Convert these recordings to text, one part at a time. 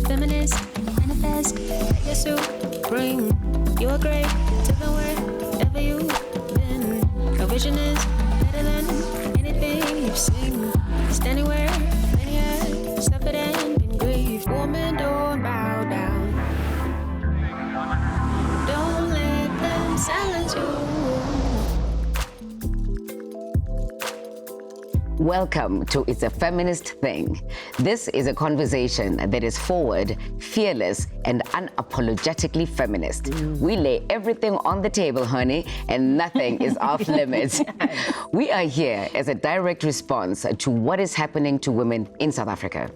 Feminist, manifest, your suit, bring your grave to the wherever you've been. Your vision is better than anything you've seen. Standing where many have suffered and been grieved. Woman, don't bow down. Don't let them silence you. Welcome to It's a Feminist Thing. This is a conversation that is forward, fearless, and unapologetically feminist. We lay everything on the table, honey, and nothing is off limits. We are here as a direct response to what is happening to women in South Africa.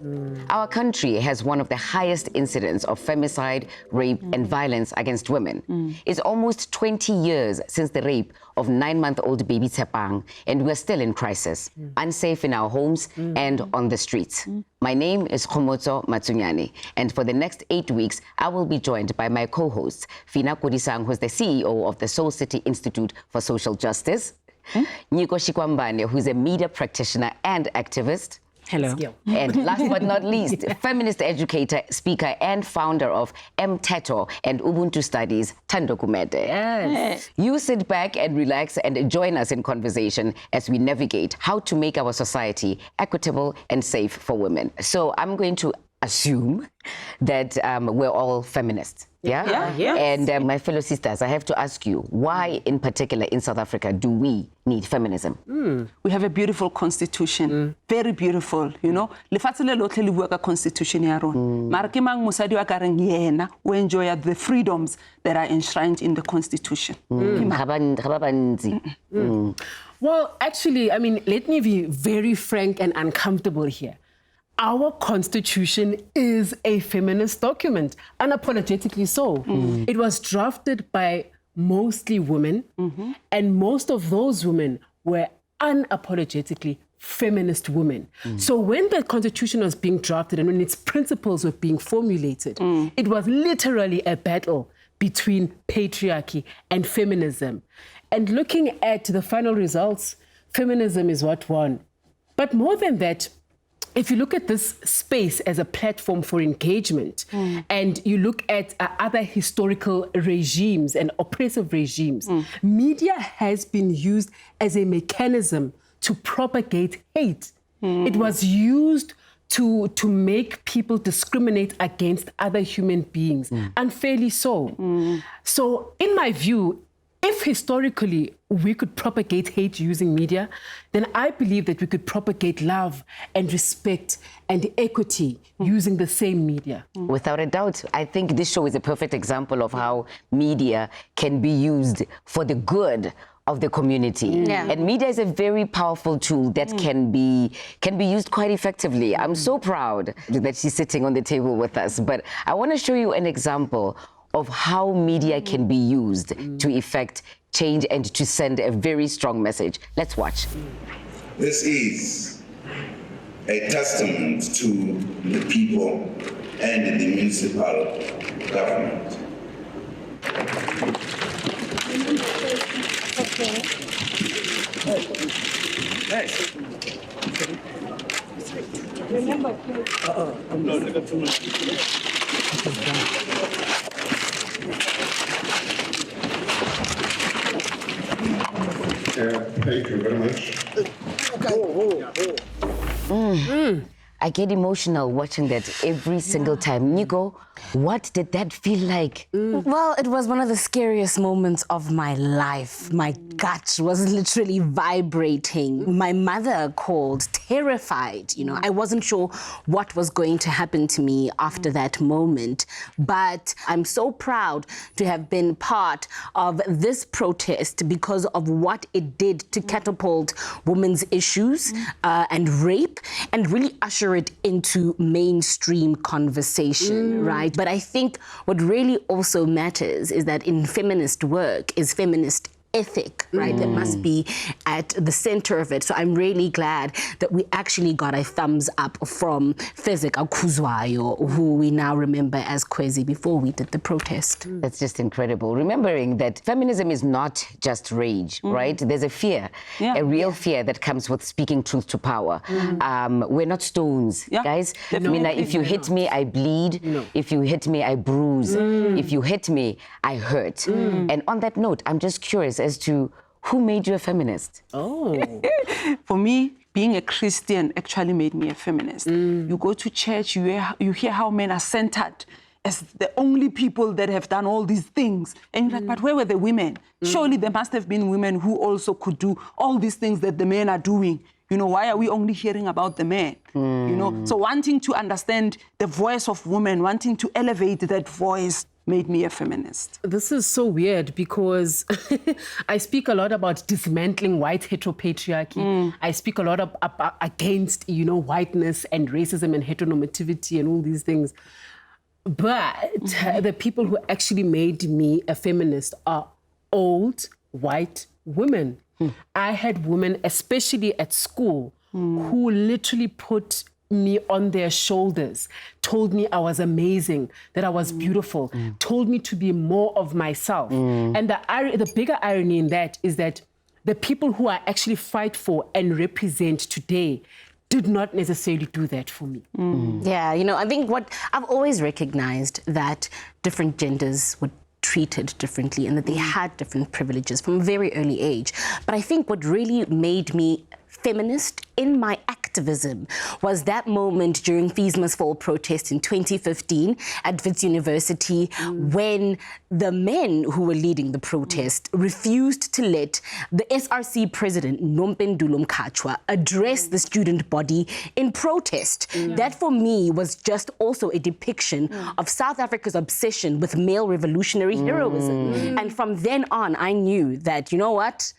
Our country has one of the highest incidents of femicide, rape, and violence against women. It's almost 20 years since the rape of 9-month-old baby Tshepang, and we're still in crisis, unsafe in our homes and on the streets. My name is Khomotso Matsunyane, and for the next 8 weeks, I will be joined by my co-hosts, Fina Kodisang, who's the CEO of the Soul City Institute for Social Justice, Niko Shikwambane, who's a media practitioner and activist, Hello. and last but not least, feminist educator, speaker, and founder of Mteto and Ubuntu Studies, Thando Kumede. Yes. You sit back and relax and join us in conversation as we navigate how to make our society equitable and safe for women. So I'm going to assume that we're all feminists. Yeah? Yes. And my fellow sisters, I have to ask you, why in particular in South Africa do we need feminism? We have a beautiful constitution, very beautiful, you know. Lefatshe le lotlhe le bua ka constitution ya rona. Mara ke mang mosadi wa ka reng yena o enjoy the freedoms that are enshrined in the constitution. Ga ba bantsi. Well, actually, I mean, let me be very frank and uncomfortable here. Our constitution is a feminist document, unapologetically so. It was drafted by mostly women, and most of those women were unapologetically feminist women. So when the constitution was being drafted and when its principles were being formulated, it was literally a battle between patriarchy and feminism. And looking at the final results, feminism is what won. But more than that, if you look at this space as a platform for engagement and you look at other historical regimes and oppressive regimes, media has been used as a mechanism to propagate hate. It was used to make people discriminate against other human beings, unfairly so. So in my view, if historically we could propagate hate using media, then I believe that we could propagate love and respect and equity using the same media. Without a doubt, I think this show is a perfect example of how media can be used for the good of the community. And media is a very powerful tool that can be used quite effectively. I'm so proud that she's sitting on the table with us, but I want to show you an example of how media can be used to effect change and to send a very strong message. Let's watch. This is a testament to the people and the municipal government. Thank you very much. I get emotional watching that every single time. Nico, what did that feel like? Well, it was one of the scariest moments of my life. My gut was literally vibrating. My mother called, terrified. You know, I wasn't sure what was going to happen to me after that moment. But I'm so proud to have been part of this protest because of what it did to catapult women's issues and rape and really usher it into mainstream conversation, right? But I think what really also matters is that in feminist work is feminist ethic, right, that must be at the center of it. So I'm really glad that we actually got a thumbs up from Fezek Akuzwayo, who we now remember as Kwezi before we did the protest. That's just incredible. Remembering that feminism is not just rage, right? There's a fear, a real fear that comes with speaking truth to power. We're not stones, guys. I mean, if you hit me, I bleed. If you hit me, I bruise. If you hit me, I hurt. And on that note, I'm just curious as to who made you a feminist? For me, being a Christian actually made me a feminist. You go to church, you hear how men are centered as the only people that have done all these things. And you're like, but where were the women? Surely there must have been women who also could do all these things that the men are doing. You know, why are we only hearing about the men? You know, so wanting to understand the voice of women, wanting to elevate that voice made me a feminist. This is so weird because I speak a lot about dismantling white heteropatriarchy. I speak a lot against, you know, whiteness and racism and heteronormativity and all these things. But the people who actually made me a feminist are old white women. I had women, especially at school, who literally put me on their shoulders, told me I was amazing, that I was beautiful, told me to be more of myself. And the bigger irony in that is that the people who I actually fight for and represent today did not necessarily do that for me. Yeah, you know, I think what I've always recognized that different genders would treated differently and that they had different privileges from a very early age. But I think what really made me feminist in my activism was that moment during FISMA's fall protest in 2015 at Wits University when the men who were leading the protest refused to let the SRC president, Nompendulo Mkhatshwa, address the student body in protest. That for me was just also a depiction of South Africa's obsession with male revolutionary heroism. And from then on, I knew that, you know what?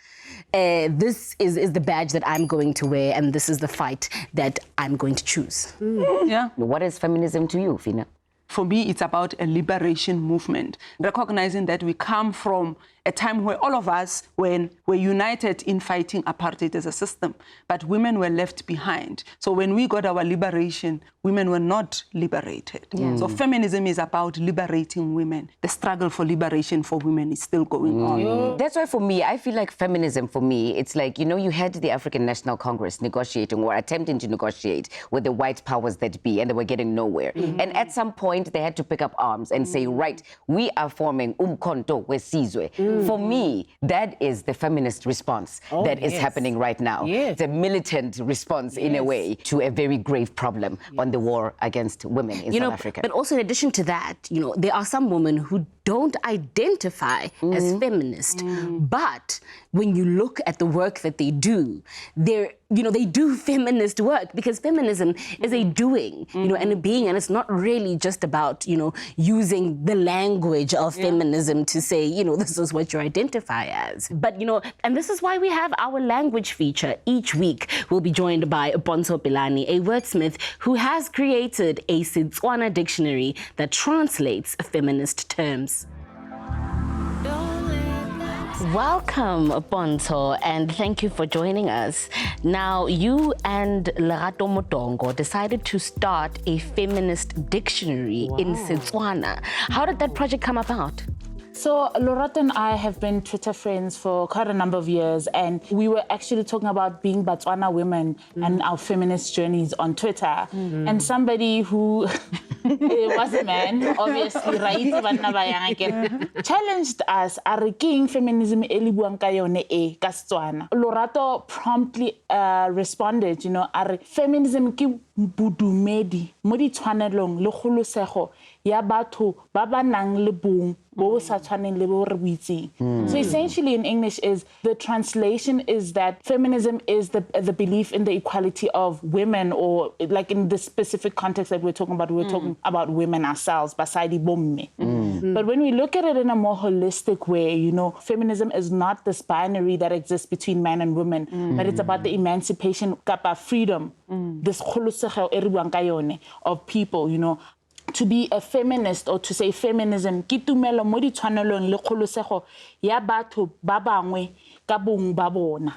This is the badge that I'm going to wear, and this is the fight that I'm going to choose. Yeah. What is feminism to you, Fina? For me, it's about a liberation movement, recognizing that we come from a time where all of us were united in fighting apartheid as a system, but women were left behind. So when we got our liberation, women were not liberated. So feminism is about liberating women. The struggle for liberation for women is still going on. That's why for me, I feel like feminism for me, it's like, you know, you had the African National Congress negotiating or attempting to negotiate with the white powers that be, and they were getting nowhere. And at some point, they had to pick up arms and say, right, we are forming Umkhonto weSizwe. For me, that is the feminist response that is happening right now. It's a militant response in a way to a very grave problem on the war against women in South Africa. But also in addition to that, you know, there are some women who don't identify as feminist, but when you look at the work that they do, they do feminist work because feminism is a doing, you know, and a being, and it's not really just about, you know, using the language of feminism to say, you know, this is what you identify as. But, you know, and this is why we have our language feature. Each week, we'll be joined by Bonso Pilani, a wordsmith who has created a Setswana dictionary that translates feminist terms. Welcome, Bonso, and thank you for joining us. Now, you and Lerato Motongo decided to start a feminist dictionary in Setswana. How did that project come about? So Lerato and I have been Twitter friends for quite a number of years, and we were actually talking about being Botswana women and our feminist journeys on Twitter. And somebody who was a man, obviously, right, challenged us, are king feminism elibuang ka yone e ka Setswana. Lerato promptly responded, you know, are feminism ki budumedi mo di tshwanelong le kgolosego ya batho ba ba nang le bong bo sa tshwaneng le bo re buitseng. So essentially in English is the translation is that feminism is the belief in the equality of women, or like in the specific context that we're talking about women ourselves, basadi bomme. But when we look at it in a more holistic way, you know, feminism is not this binary that exists between men and women, but it's about the emancipation, kapa freedom, this kgolosego e re buang ka yone of people, you know. to be a feminist or to say feminism, ke tumelo mo ditshwanelong le kgolosego ya batho ba bangwe ka bong ba bona.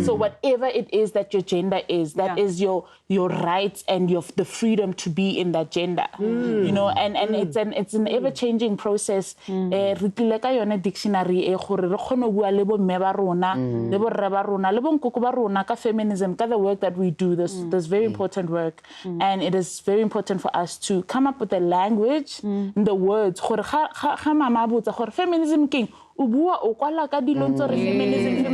So whatever it is that your gender is, that is your rights and the freedom to be in that gender. You know, and it's an ever-changing process. Re tlile ka yone dictionary e gore re kgone bua le bo mme ba rona, le bo rre ba rona, le bo nkoko ba rona ka feminism, ka the work that we do, this very important work. And it is very important for us to come up with the language, the words. Gore ga mama botsa gore feminism king o bua o kwala ka dilong tso re feminism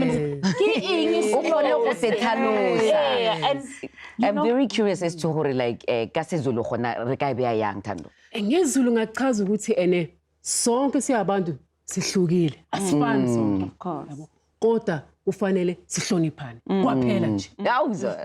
ke eng O kgone go se tlhalosa. and I'm very curious as to gore like ka seZulu gona re ka beya yang Thando. NgeZulu ngachaza ukuthi ene sonke siyabantu sihlukile asifani sonke. Of course. Kodwa kufanele sihloniphane kwaphela nje. Yawuza.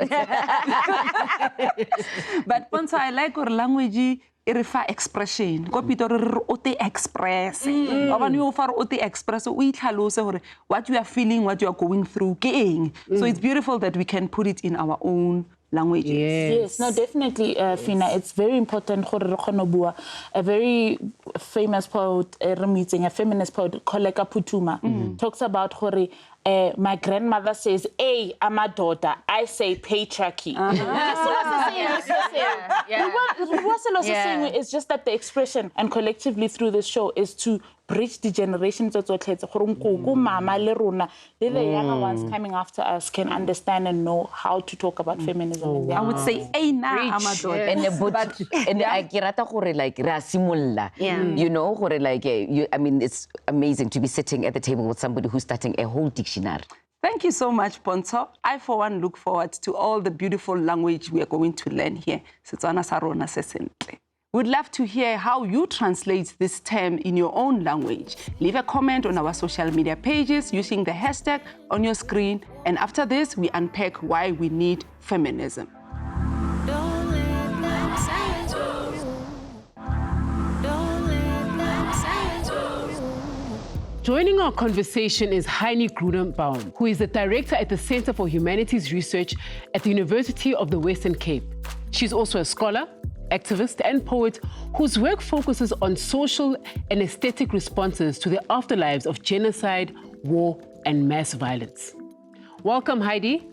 But Ponzo, I like your language. E re fa expression ko pito re o te express ba bana yo fa o te express o itlhalose gore what you are feeling, what you are going through ke eng. So it's beautiful that we can put it in our own languages. Yes, no, definitely, Fina. It's very important. A very famous poet, a feminist poet, Koleka Putuma, talks about my grandmother says, "Hey, I'm a daughter." I say patriarchy. It's just that the expression, and collectively through this show, is to bridge the generations of mama le rona, the younger ones coming after us can understand and know how to talk about feminism. I would say, "Hey, now I'm a daughter." And I kirata gore like ra simolla. You know, gore like I mean, it's amazing to be sitting at the table with somebody who's starting a whole dictionary. Thank you so much, Ponzo. I, for one, look forward to all the beautiful language we are going to learn here. Setswana sa rona se sentle. We'd love to hear how you translate this term in your own language. Leave a comment on our social media pages using the hashtag on your screen. And after this, we unpack why we need feminism. Don't let them silence you. Don't let them silence you. Joining our conversation is Heini Grudenbaum, who is the director at the Center for Humanities Research at the University of the Western Cape. She's also a scholar, activist, and poet whose work focuses on social and aesthetic responses to the afterlives of genocide, war, and mass violence. Welcome, Heidi.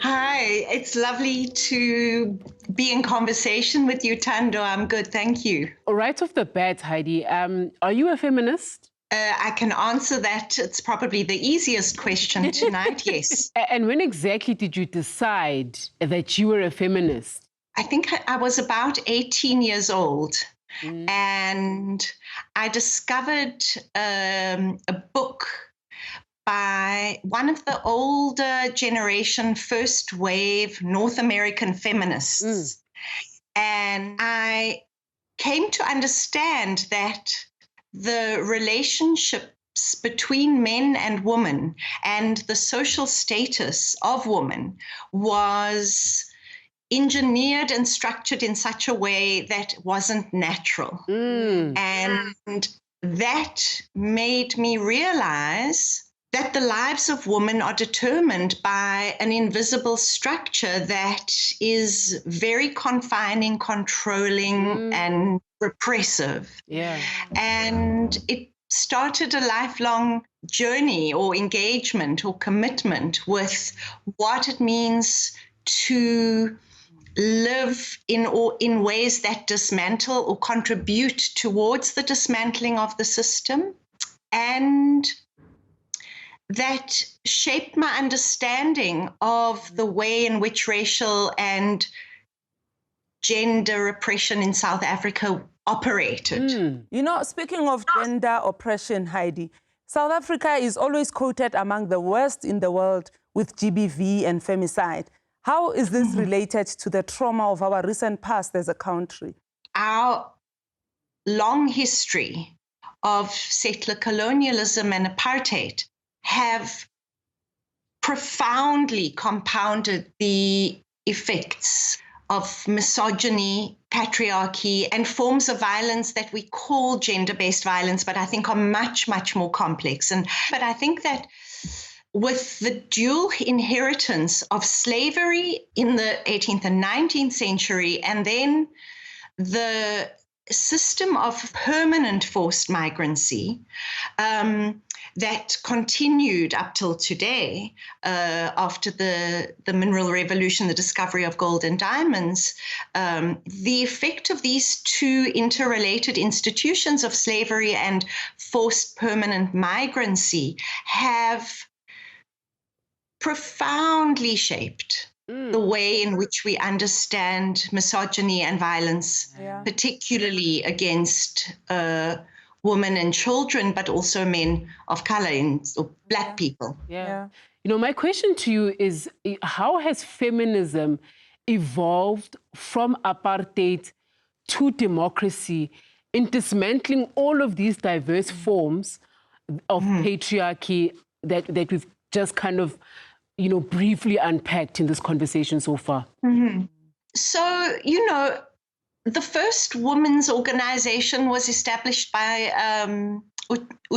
Hi, it's lovely to be in conversation with you, Thando. I'm good, thank you. Right off the bat, Heidi, are you a feminist? I can answer that. It's probably the easiest question tonight, yes. And when exactly did you decide that you were a feminist? I think I was about 18 years old, and I discovered a book by one of the older generation first wave North American feminists. And I came to understand that the relationships between men and women and the social status of women was engineered and structured in such a way that wasn't natural. And that made me realize that the lives of women are determined by an invisible structure that is very confining, controlling, and repressive. And it started a lifelong journey or engagement or commitment with what it means to live in ways that dismantle or contribute towards the dismantling of the system, and that shaped my understanding of the way in which racial and gender repression in South Africa operated. You know, speaking of gender oppression, Heidi, South Africa is always quoted among the worst in the world with GBV and femicide. How is this related to the trauma of our recent past as a country? Our long history of settler colonialism and apartheid have profoundly compounded the effects of misogyny, patriarchy, and forms of violence that we call gender-based violence, but I think are much, much more complex. But I think that with the dual inheritance of slavery in the 18th and 19th century, and then the system of permanent forced migrancy that continued up till today after the mineral revolution, the discovery of gold and diamonds, the effect of these two interrelated institutions of slavery and forced permanent migrancy have profoundly shaped the way in which we understand misogyny and violence, particularly against women and children, but also men of color or Black people. You know, my question to you is, how has feminism evolved from apartheid to democracy in dismantling all of these diverse forms of patriarchy that we've just kind of, you know, briefly unpacked in this conversation so far? So, you know, the first women's organization was established by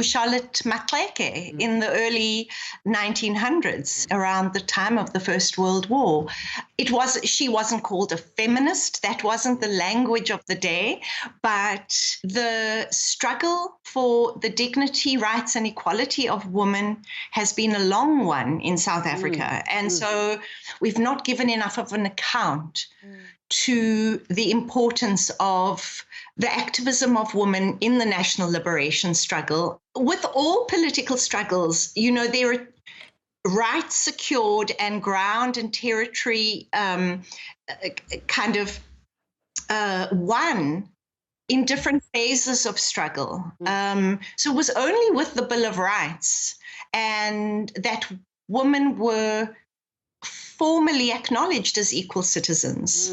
Charlotte Maxeke in the early 1900s, around the time of the First World War. She wasn't called a feminist. That wasn't the language of the day. But the struggle for the dignity, rights, and equality of women has been a long one in South Africa. And so we've not given enough of an account to the importance of the activism of women in the national liberation struggle. With all political struggles, you know, there are rights secured and ground and territory kind of won in different phases of struggle. So it was only with the Bill of Rights and that women were formally acknowledged as equal citizens.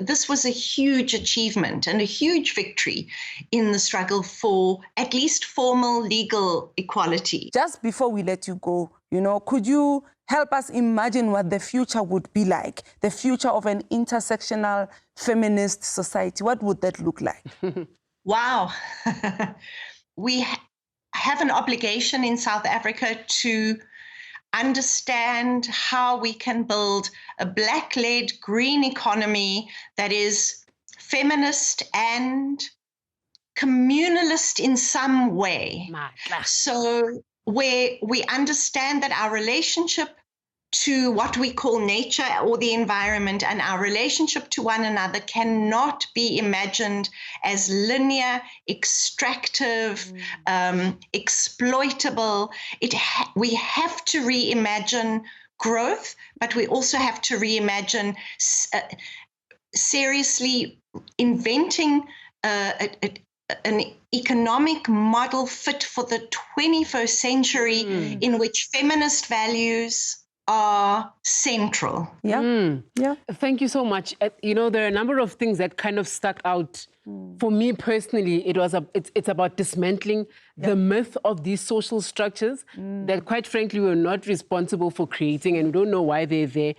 This was a huge achievement and a huge victory in the struggle for at least formal legal equality. Just before we let you go, you know, could you help us imagine what the future would be like, the future of an intersectional feminist society? What would that look like? Wow. We have an obligation in South Africa to understand how we can build a Black-led green economy that is feminist and communalist in some way. So where we understand that our relationship to what we call nature or the environment and our relationship to one another cannot be imagined as linear, extractive, exploitable. We have to reimagine growth, but we also have to reimagine seriously inventing an economic model fit for the 21st century in which feminist values are central. Thank you so much. You know, there are a number of things that kind of stuck out. For me personally, it's about dismantling the myth of these social structures that, quite frankly, we're not responsible for creating, and we don't know why they're there.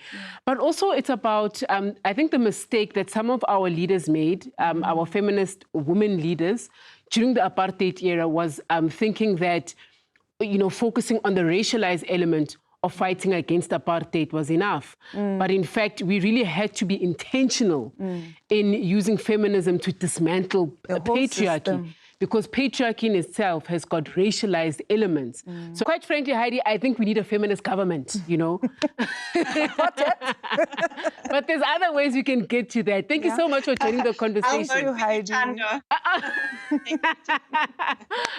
But also it's about, I think, the mistake that some of our leaders made, our feminist women leaders, during the apartheid era was thinking that, you know, focusing on the racialized element of fighting against apartheid was enough. But in fact, we really had to be intentional in using feminism to dismantle patriarchy, because patriarchy in itself has got racialized elements. So quite frankly, Heidi, I think we need a feminist government, you know? But there's other ways we can get to that. Thank you so much for joining the conversation. Thank you, Heidi.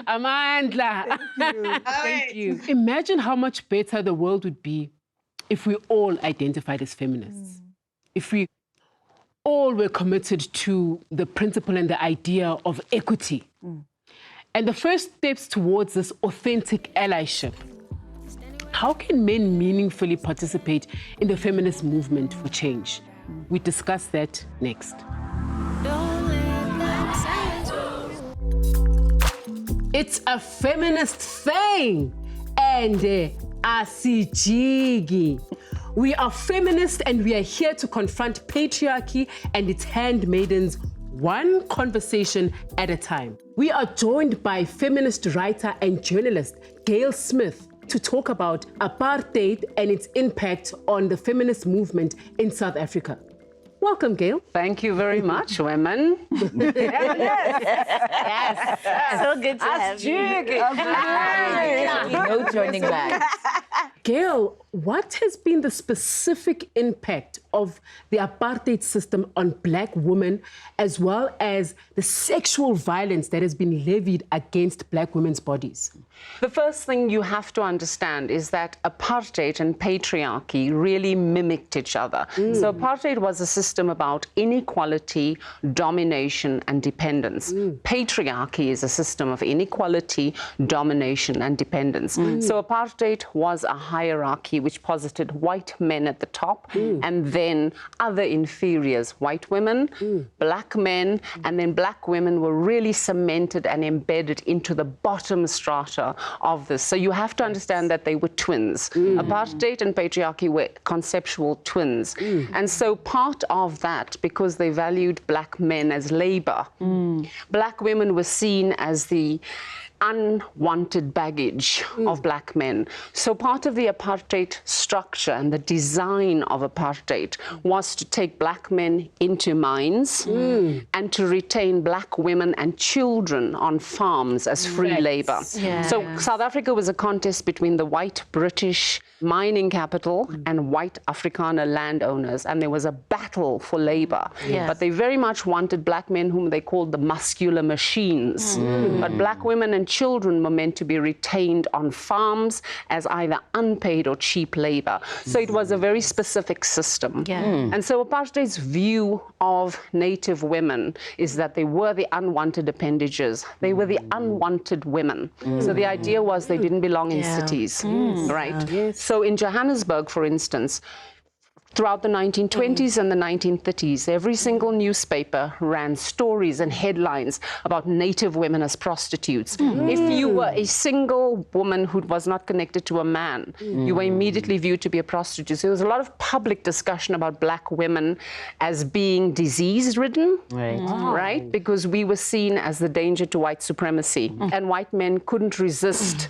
Amandla. Thank you. Imagine how much better the world would be if we all identified as feminists. If we all were committed to the principle and the idea of equity. And the first steps towards this authentic allyship. How can men meaningfully participate in the feminist movement for change? We discuss that next. It's a feminist thing, and asijigi. We are feminists, and we are here to confront patriarchy and its handmaidens, one conversation at a time. We are joined by feminist writer and journalist Gail Smith to talk about apartheid and its impact on the feminist movement in South Africa. Welcome, Gail. Thank you very much, women. Yes. So good to have you. No turning back. Gail, what has been the specific impact of the apartheid system on Black women, as well as the sexual violence that has been levied against Black women's bodies? The first thing you have to understand is that apartheid and patriarchy really mimicked each other. So apartheid was a system about inequality, domination, and dependence. Patriarchy is a system of inequality, domination, and dependence. So apartheid was a hierarchy which posited white men at the top and then other inferiors, white women, Black men, and then Black women were really cemented and embedded into the bottom strata of this. So you have to understand that they were twins. Apartheid and patriarchy were conceptual twins. And so part of that, because they valued Black men as labor, Black women were seen as the unwanted baggage of Black men. So part of the apartheid structure and the design of apartheid was to take Black men into mines and to retain Black women and children on farms as free labor. So South Africa was a contest between the white British mining capital and white Afrikaner landowners, and there was a battle for labor. But they very much wanted Black men whom they called the muscular machines. But Black women and children were meant to be retained on farms as either unpaid or cheap labor. So it was a very specific system. And so apartheid's view of Native women is that they were the unwanted appendages. They were the unwanted women. So the idea was they didn't belong in cities, right? So in Johannesburg, for instance, throughout the 1920s and the 1930s, every single newspaper ran stories and headlines about Native women as prostitutes. If you were a single woman who was not connected to a man, you were immediately viewed to be a prostitute. So there was a lot of public discussion about Black women as being disease-ridden, right? Because we were seen as the danger to white supremacy, and white men couldn't resist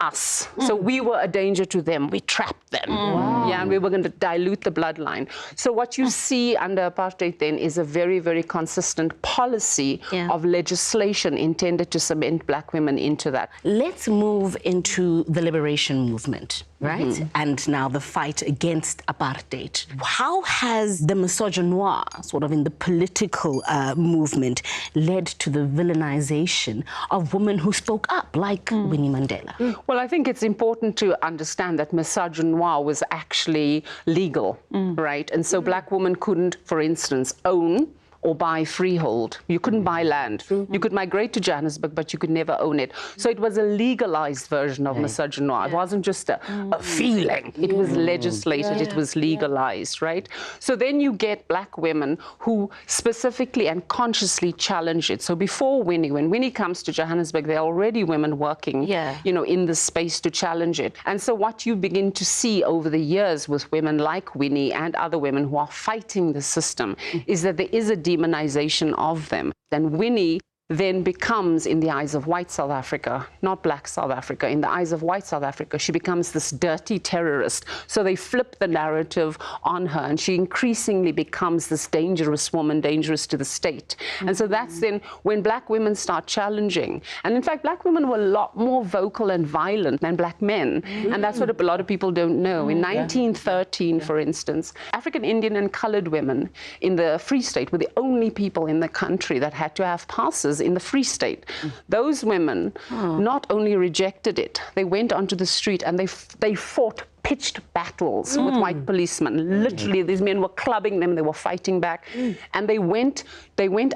us. So we were a danger to them. We trapped them. Yeah, and we were going to dilute the bloodline. So what you see under apartheid then is a very, very consistent policy of legislation intended to cement Black women into that. Let's move into the liberation movement, right? And now the fight against apartheid. How has the misogynoir, sort of in the political movement, led to the villainization of women who spoke up, like Winnie Mandela? Well, I think it's important to understand that misogynoir was actually legal, right? And so Black women couldn't, for instance, own or buy freehold. You couldn't buy land. You could migrate to Johannesburg, but you could never own it. So it was a legalized version of misogynoir. It wasn't just a feeling. It was legislated. It was legalized, right? So then you get Black women who specifically and consciously challenge it. So before Winnie, when Winnie comes to Johannesburg, there are already women working, you know, in the space to challenge it. And so what you begin to see over the years with women like Winnie and other women who are fighting the system is that there is a demonization of them. And Winnie then becomes, in the eyes of white South Africa, not Black South Africa, in the eyes of white South Africa, she becomes this dirty terrorist. So they flip the narrative on her, and she increasingly becomes this dangerous woman, dangerous to the state. And so that's then when Black women start challenging. And in fact, Black women were a lot more vocal and violent than Black men. And that's what a lot of people don't know. In 1913, for instance, African, Indian, and colored women in the Free State were the only people in the country that had to have passes in the Free State. Those women not only rejected it, they went onto the street and they fought pitched battles with white policemen. Literally, these men were clubbing them, they were fighting back. And they went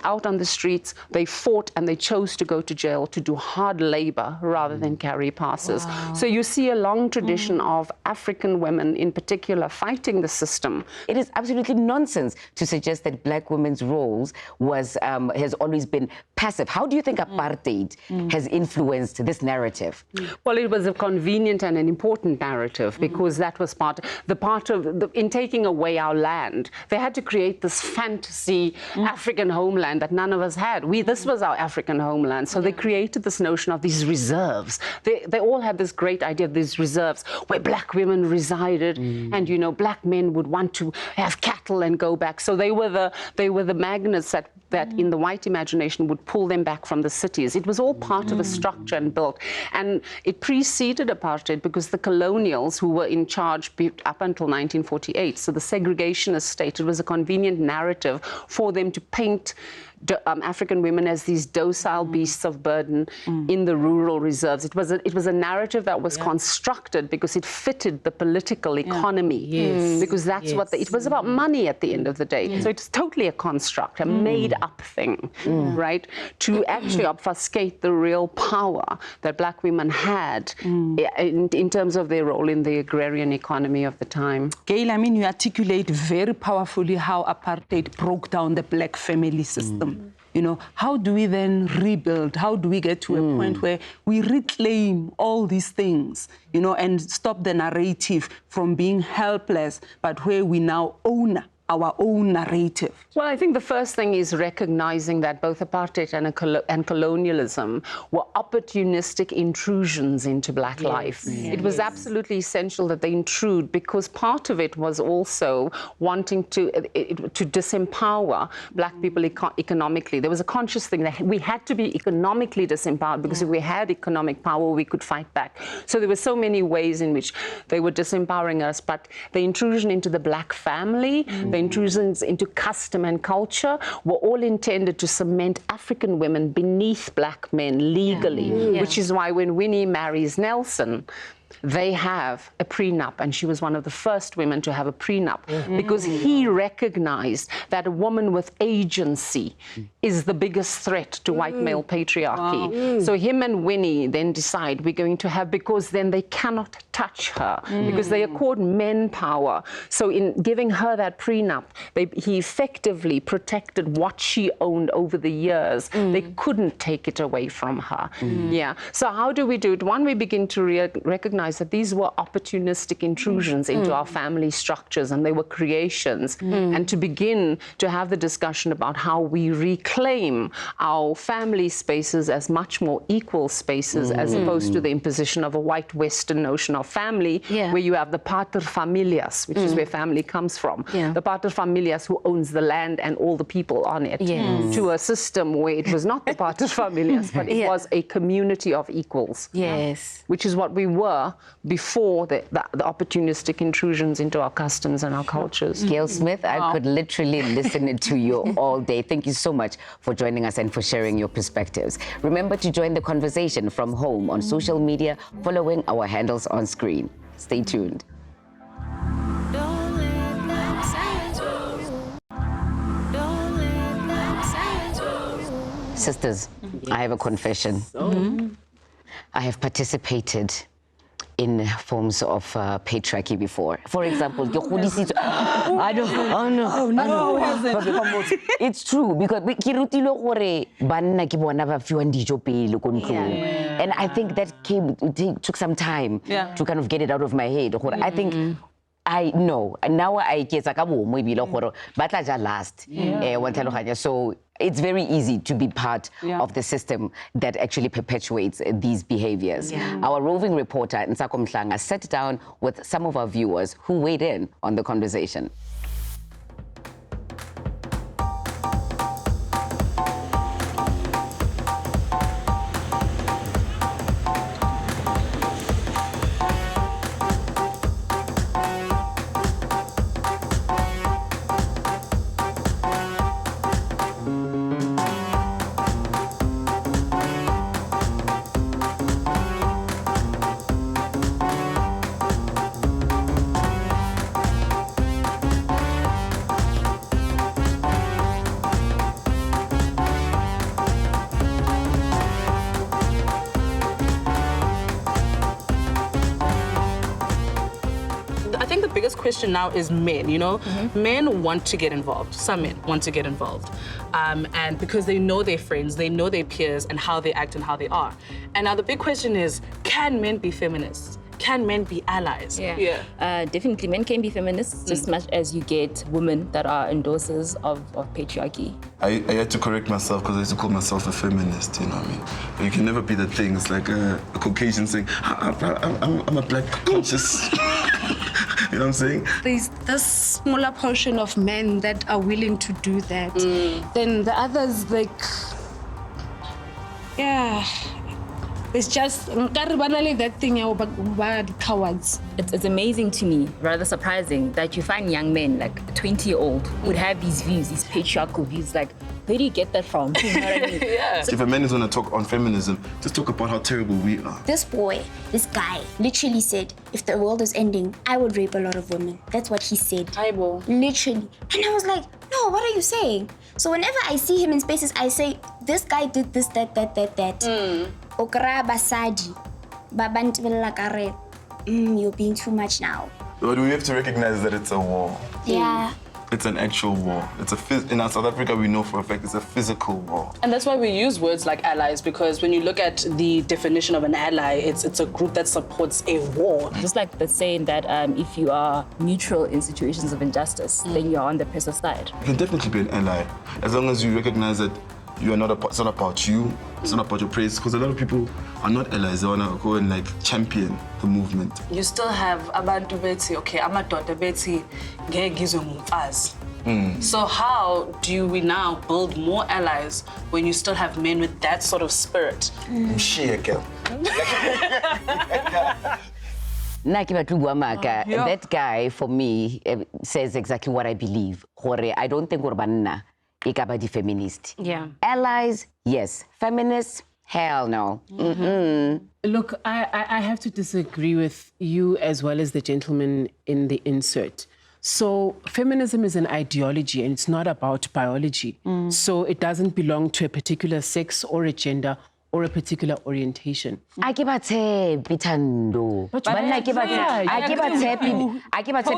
out on the streets, they fought, and they chose to go to jail to do hard labor rather than carry passes. So you see a long tradition of African women in particular fighting the system. It is absolutely nonsense to suggest that Black women's roles has always been passive. How do you think apartheid has influenced this narrative? Well, it was a convenient and an important narrative because because that was part of in taking away our land. They had to create this fantasy African homeland that none of us had. This was our African homeland. So they created this notion of these reserves. They all had this great idea of these reserves where black women resided, and you know, black men would want to have cattle and go back. So they were the magnets that in the white imagination would pull them back from the cities. It was all part of a structure and built. And it preceded apartheid because the colonials who were in charge up until 1948, so the segregationist state, it was a convenient narrative for them to paint African women as these docile beasts of burden in the rural reserves. It was a narrative that was constructed because it fitted the political economy, because that's what it was about money at the end of the day. So it's totally a construct, a made-up thing, right? To actually obfuscate the real power that black women had in terms of their role in the agrarian economy of the time. Gail, I mean, you articulate very powerfully how apartheid broke down the black family system. You know, how do we then rebuild? How do we get to a point where we reclaim all these things, you know, and stop the narrative from being helpless, but where we now own our own narrative? Well, I think the first thing is recognizing that both apartheid and colonialism were opportunistic intrusions into black life. It was absolutely essential that they intrude because part of it was also wanting to disempower black people economically. There was a conscious thing that we had to be economically disempowered because if we had economic power, we could fight back. So there were so many ways in which they were disempowering us, but the intrusion into the black family, the intrusions into custom and culture were all intended to cement African women beneath black men legally, which is why when Winnie marries Nelson, they have a prenup, and she was one of the first women to have a prenup because he recognized that a woman with agency is the biggest threat to white male patriarchy. So him and Winnie then decide we're going to have, because then they cannot touch her because they accord men power. So in giving her that prenup, he effectively protected what she owned over the years. They couldn't take it away from her. So how do we do it? One, we begin to recognize that these were opportunistic intrusions into our family structures, and they were creations, and to begin to have the discussion about how we reclaim our family spaces as much more equal spaces as opposed to the imposition of a white Western notion of family, where you have the paterfamilias, which is where family comes from, the paterfamilias who owns the land and all the people on it, to a system where it was not the paterfamilias, but it was a community of equals, which is what we were before the opportunistic intrusions into our customs and our cultures. Gail Smith, I could literally listen to you all day. Thank you so much for joining us and for sharing your perspectives. Remember to join the conversation from home on social media, following our handles on screen. Stay tuned. Don't let them silence you. Don't let them silence you. Sisters, I have a confession. I have participated in forms of patriarchy before. For example, I know. It's true because and I think that took some time to kind of get it out of my head. I think I know, and now I guess last. So it's very easy to be part of the system that actually perpetuates these behaviors. Our roving reporter, Nsako Mhlanga, sat down with some of our viewers who weighed in on the conversation. Question now is men, you know? Men want to get involved. Some men want to get involved. And because they know their friends, they know their peers and how they act and how they are. And now the big question is, can men be feminists? can men be allies? Definitely, men can be feminists just as much as you get women that are endorsers of patriarchy. I had to correct myself because I used to call myself a feminist, you know what I mean? But you can never be the things like a Caucasian saying, I'm a black conscious. You know what I'm saying? There's this smaller portion of men that are willing to do that. Then the others, like, yeah. It's just that thing about cowards. It's amazing to me, rather surprising, that you find young men, like a 20-year-old, would have these views, these patriarchal views. Like, where do you get that from? You know what I mean? If a man is going to talk on feminism, just talk about how terrible we are. This guy, literally said, if the world is ending, I would rape a lot of women. That's what he said. Literally. And I was like, no, what are you saying? So whenever I see him in spaces, I say, this guy did this, that. Okra basadi, babanti belakare. You're being too much now. But we have to recognize that it's a war. Yeah. It's an actual war. In South Africa, we know for a fact it's a physical war. And that's why we use words like allies, because when you look at the definition of an ally, it's a group that supports a war. Just like the saying that if you are neutral in situations of injustice, then you're on the oppressor side. You can definitely be an ally, as long as you recognize that you are not it's not about you, it's not about your praise, because a lot of people are not allies. They want to go and like champion the movement. You still have abantu bethi, okay, amadoda bethi ngeke ngizwe ngumfazi. So how do we now build more allies when you still have men with that sort of spirit? That guy, for me, says exactly what I believe. I don't think Urbanna ikaba feminist. Allies, yes. Feminists, hell no. Look, I have to disagree with you as well as the gentleman in the insert. So feminism is an ideology and it's not about biology. So it doesn't belong to a particular sex or a gender or a particular orientation. I keep happy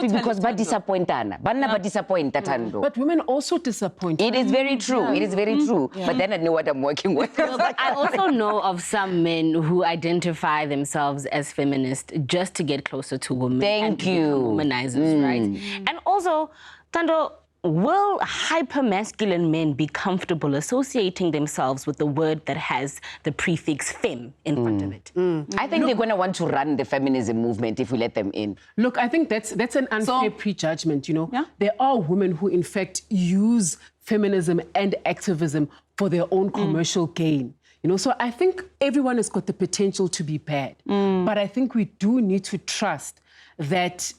because ba disappointana. But women also disappoint. It is very true. It is very true. But then I know what I'm working with. But I also know of some men who identify themselves as feminist just to get closer to women. Thank you. Womanizers, right? And also, Tando, will hyper-masculine men be comfortable associating themselves with the word that has the prefix fem in front of it? I think they're going to want to run the feminism movement if we let them in. Look, I think that's an unfair prejudgment, you know. There are women who, in fact, use feminism and activism for their own commercial gain. You know, so I think everyone has got the potential to be bad. But I think we do need to trust that,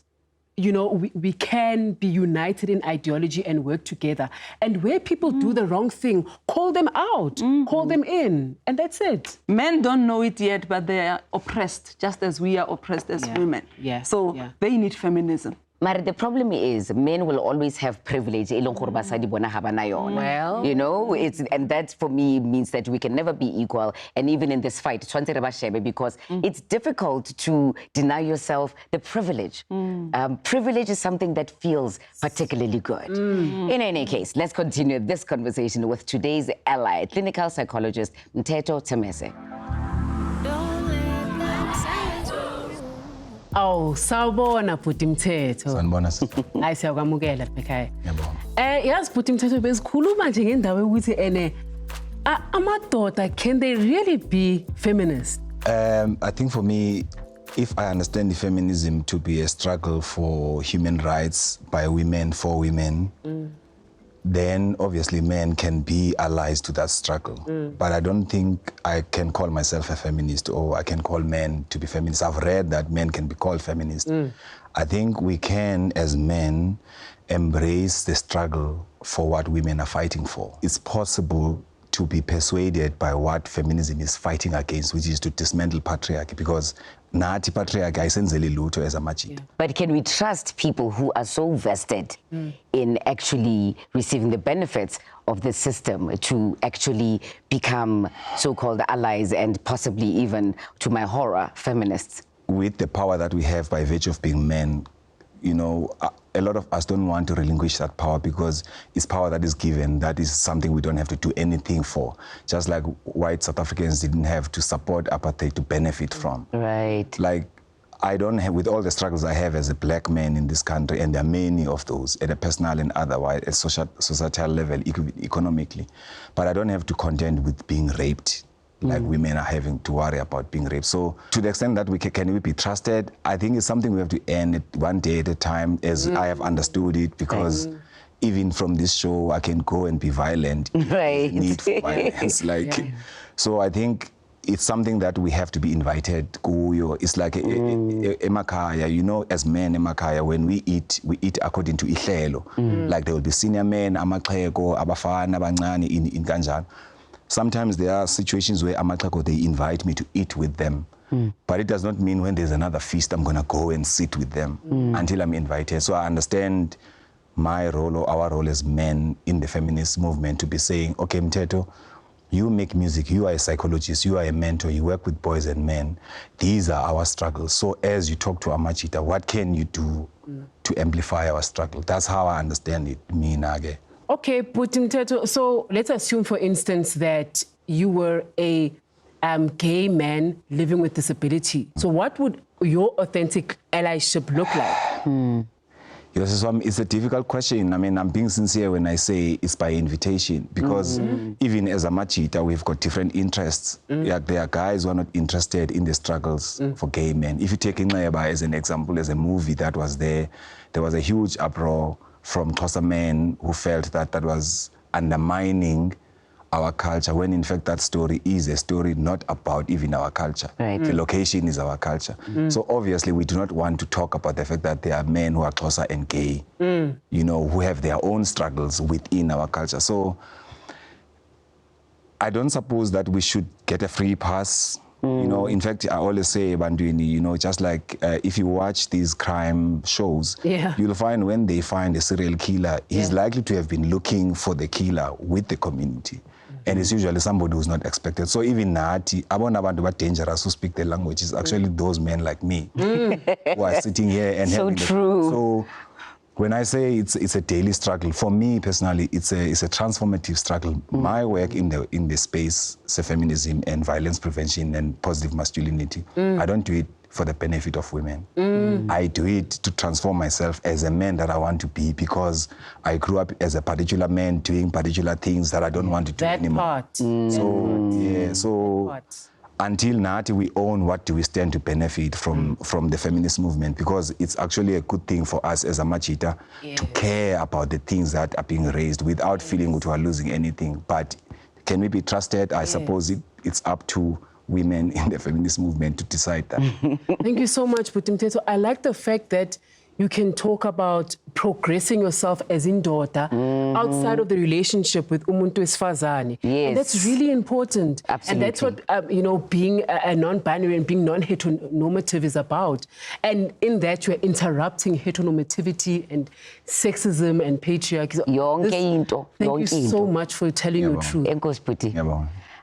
you know, we can be united in ideology and work together. And where people do the wrong thing, call them out, call them in, and that's it. Men don't know it yet, but they are oppressed, just as we are oppressed as women. So they need feminism. But the problem is, men will always have privilege. Well, you know, and that for me means that we can never be equal. And even in this fight, because it's difficult to deny yourself the privilege. Privilege is something that feels particularly good. In any case, let's continue this conversation with today's ally, clinical psychologist Mteto Temese. Oh, sawubona Bhuti Mthetho. Sanibona. Hayi siyakwamukela ekhaya. Yazi Bhuti Mthetho besikhuluma nje ngendawo ukuthi amadoda, can they really be feminist? I think for me, if I understand the feminism to be a struggle for human rights by women for women, then obviously men can be allies to that struggle. But I don't think I can call myself a feminist or I can call men to be feminists. I've read that men can be called feminists. I think we can, as men, embrace the struggle for what women are fighting for. It's possible to be persuaded by what feminism is fighting against, which is to dismantle patriarchy, because nathi patriarchy ayisenzeli lutho as amajita. But can we trust people who are so vested in actually receiving the benefits of the system to actually become so-called allies and possibly even, to my horror, feminists? With the power that we have by virtue of being men, you know, a lot of us don't want to relinquish that power because it's power that is given. That is something we don't have to do anything for. Just like white South Africans didn't have to support apartheid to benefit from. Right. Like, I don't have, with all the struggles I have as a black man in this country, and there are many of those at a personal and otherwise, at societal level, economically, but I don't have to contend with being raped like women are having to worry about being raped. So to the extent that can we be trusted, I think it's something we have to end it one day at a time, as I have understood it, because even from this show, I can go and be violent. Right. Need for violence. So I think it's something that we have to be invited. It's like emakaya, you know, as men emakaya, when we eat according to ihlelo. Like there will be senior men, amaxhego, abafana, abancane in kanjalo. Sometimes there are situations where amaxhego, they invite me to eat with them. But it does not mean when there's another feast, I'm gonna go and sit with them until I'm invited. So I understand my role or our role as men in the feminist movement to be saying, okay, Mteto, you make music, you are a psychologist, you are a mentor, you work with boys and men. These are our struggles. So as you talk to Amachita, what can you do to amplify our struggle? That's how I understand it, me Nage. Okay, Mteto, so let's assume, for instance, that you were a gay man living with disability. So what would your authentic allyship look like? Yes, so it's a difficult question. I mean, I'm being sincere when I say it's by invitation, because even as a machita, we've got different interests. There are guys who are not interested in the struggles for gay men. If you take Inayaba as an example, as a movie that was there was a huge uproar from Xhosa men who felt that that was undermining our culture, when in fact that story is a story not about even our culture. The location is our culture. So obviously we do not want to talk about the fact that there are men who are Xhosa and gay, you know, who have their own struggles within our culture. So I don't suppose that we should get a free pass. You know, in fact, I always say, Bandwini, you know, just like if you watch these crime shows, you'll find when they find a serial killer, he's likely to have been looking for the killer with the community. And it's usually somebody who's not expected. So even Nati, abantu dangerous who speak the language is actually those men like me who are sitting here and so having true. So when I say it's a daily struggle, for me personally, it's a transformative struggle. My work in the space, feminism and violence prevention and positive masculinity, I don't do it for the benefit of women. I do it to transform myself as a man that I want to be, because I grew up as a particular man doing particular things that I don't want to do anymore. So until now, we own what do we stand to benefit from the feminist movement, because it's actually a good thing for us as a machita to care about the things that are being raised without feeling that we are losing anything. But can we be trusted? I suppose it's up to women in the feminist movement to decide that. Thank you so much, Mteto. I like the fact that you can talk about progressing yourself as indoda outside of the relationship with umuntu wesifazane. And that's really important. Absolutely. And that's what, you know, being a non-binary and being non-heteronormative is about. And in that, you're interrupting heteronormativity and sexism and patriarchy. Thank you so much for telling your truth.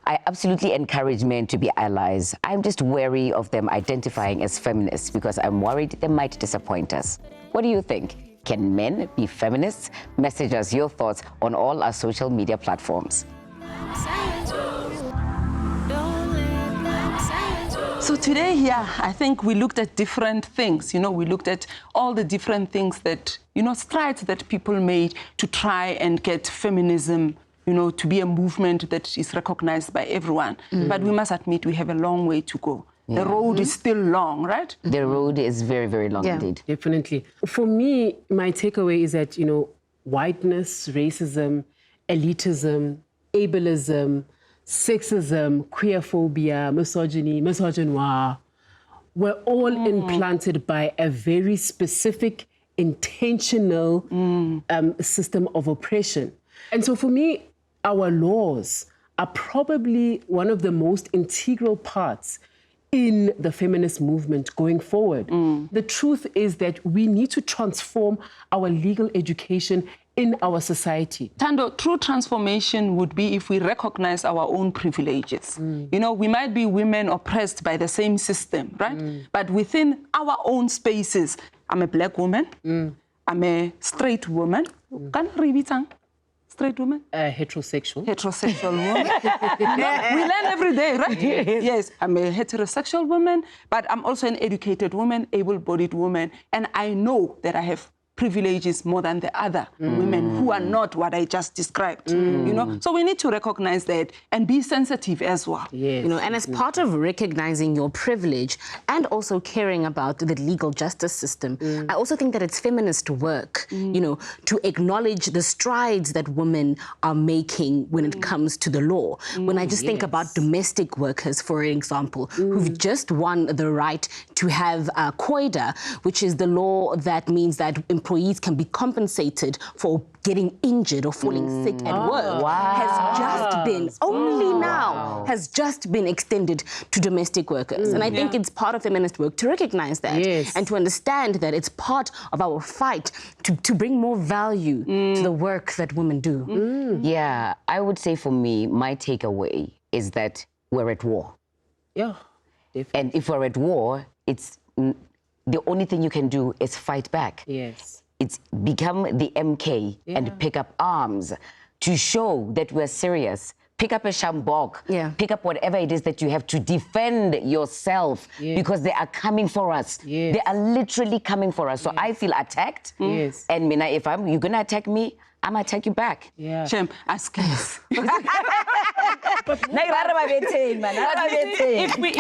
I absolutely encourage men to be allies. I'm just wary of them identifying as feminists because I'm worried they might disappoint us. What do you think? Can men be feminists? Message us your thoughts on all our social media platforms. So today, I think we looked at different things. You know, we looked at all the different things that, you know, strides that people made to try and get feminism, you know, to be a movement that is recognized by everyone. But we must admit we have a long way to go. The road is still long, right? The road is very, very long indeed. Definitely. For me, my takeaway is that, you know, whiteness, racism, elitism, ableism, sexism, queerphobia, misogyny, misogynoir, were all implanted by a very specific, intentional system of oppression. And so for me, our laws are probably one of the most integral parts in the feminist movement going forward. The truth is that we need to transform our legal education in our society. Tando, true transformation would be if we recognize our own privileges. You know, we might be women oppressed by the same system, right? But within our own spaces, I'm a black woman, I'm a straight woman, straight woman? Heterosexual. Heterosexual woman. We learn every day, right? Yes, I'm a heterosexual woman, but I'm also an educated woman, able-bodied woman, and I know that I have privileges more than the other women who are not what I just described, you know? So we need to recognize that and be sensitive as well. Yes. You know, and as part of recognizing your privilege and also caring about the legal justice system, I also think that it's feminist work, you know, to acknowledge the strides that women are making when it comes to the law. When I just think about domestic workers, for example, who've just won the right to have COIDA, which is the law that means that employees can be compensated for getting injured or falling sick at work, has just been, has just been extended to domestic workers. And I think it's part of feminist work to recognize that and to understand that it's part of our fight to bring more value to the work that women do. Yeah, I would say for me, my takeaway is that we're at war. Yeah, definitely. And if we're at war, it's the only thing you can do is fight back. Yes. It's become the MK and pick up arms to show that we're serious. Pick up a shambok, pick up whatever it is that you have to defend yourself because they are coming for us. They are literally coming for us. So I feel attacked. And Mina, if you're going to attack me, I'm going to attack you back. Yeah. Shem, ask us.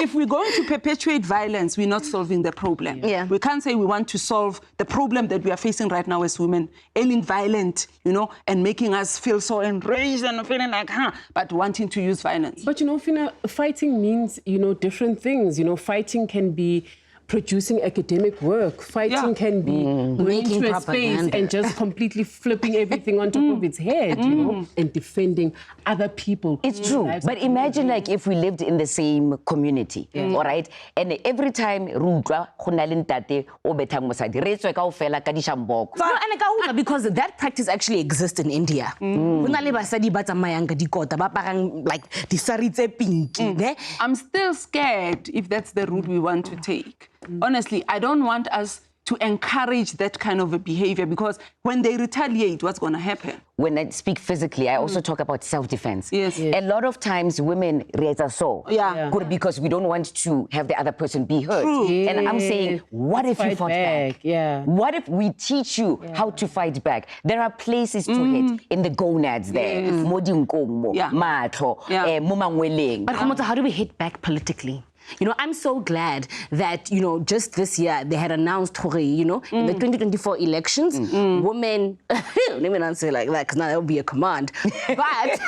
If we're going to perpetuate violence, we're not solving the problem. We can't say we want to solve the problem that we are facing right now as women, ailing violent, you know, and making us feel so enraged and feeling like, but wanting to use violence. But, you know, Fina, fighting means, you know, different things. You know, fighting can be producing academic work. Fighting can be going to a space and just completely flipping everything on top of its head, you know, and defending other people. It's true. But imagine like if we lived in the same community, all right? And every time because that practice actually exists in India. I'm still scared if that's the route we want to take. Honestly, I don't want us to encourage that kind of a behavior because when they retaliate, what's going to happen? When I speak physically, I also talk about self-defense. A lot of times women raise us so because we don't want to have the other person be hurt. And I'm saying, what if you fought back? What if we teach you how to fight back? There are places to hit in the gonads there. But how do we hit back politically? You know, I'm so glad that, you know, just this year they had announced, you know, in the 2024 elections, women, let me not say like that because now that would be a command. But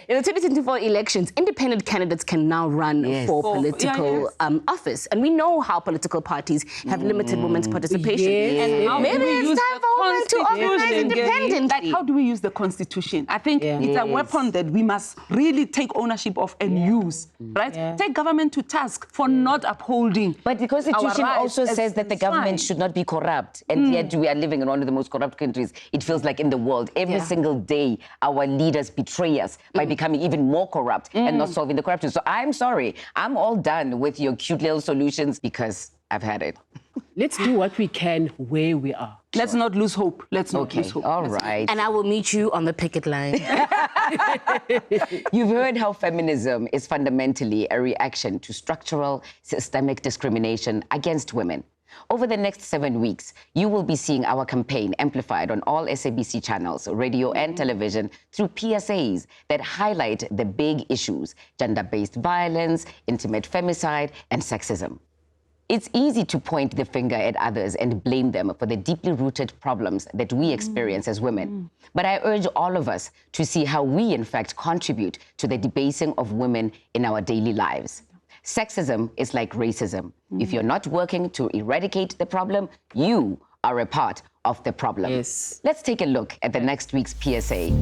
in the 2024 elections, independent candidates can now run for political office. And we know how political parties have limited women's participation. And how maybe it's time for women to organize independently. Like, how do we use the Constitution? I think it's a weapon that we must really take ownership of and use, right? Take government to task for not upholding. But the Constitution also says that the government should not be corrupt. And yet we are living in one of the most corrupt countries, it feels like, in the world. Every single day, our leaders betray us by becoming even more corrupt and not solving the corruption. So I'm sorry. I'm all done with your cute little solutions because I've had it. Let's do what we can where we are. Let's not lose hope. Let's not lose hope. All right. And I will meet you on the picket line. You've heard how feminism is fundamentally a reaction to structural, systemic discrimination against women. Over the next 7 weeks, you will be seeing our campaign amplified on all SABC channels, radio and television, through PSAs that highlight the big issues: gender-based violence, intimate femicide, and sexism. It's easy to point the finger at others and blame them for the deeply rooted problems that we experience as women. But I urge all of us to see how we, in fact, contribute to the debasing of women in our daily lives. Sexism is like racism. If you're not working to eradicate the problem, you are a part of the problem. Let's take a look at the next week's PSA.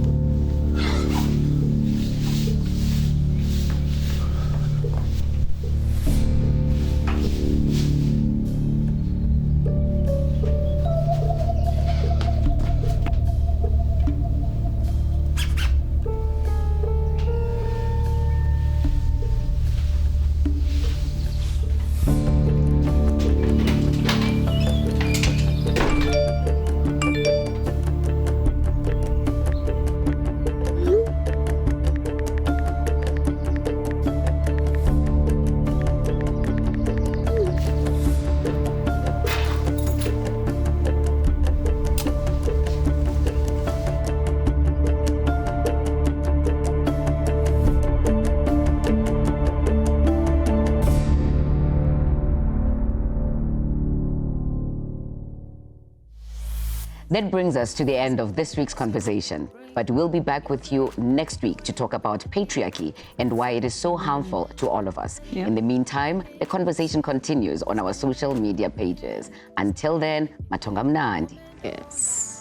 That brings us to the end of this week's conversation. But we'll be back with you next week to talk about patriarchy and why it is so harmful to all of us. Yeah. In the meantime, the conversation continues on our social media pages. Until then, Matonga Mnandi. Yes.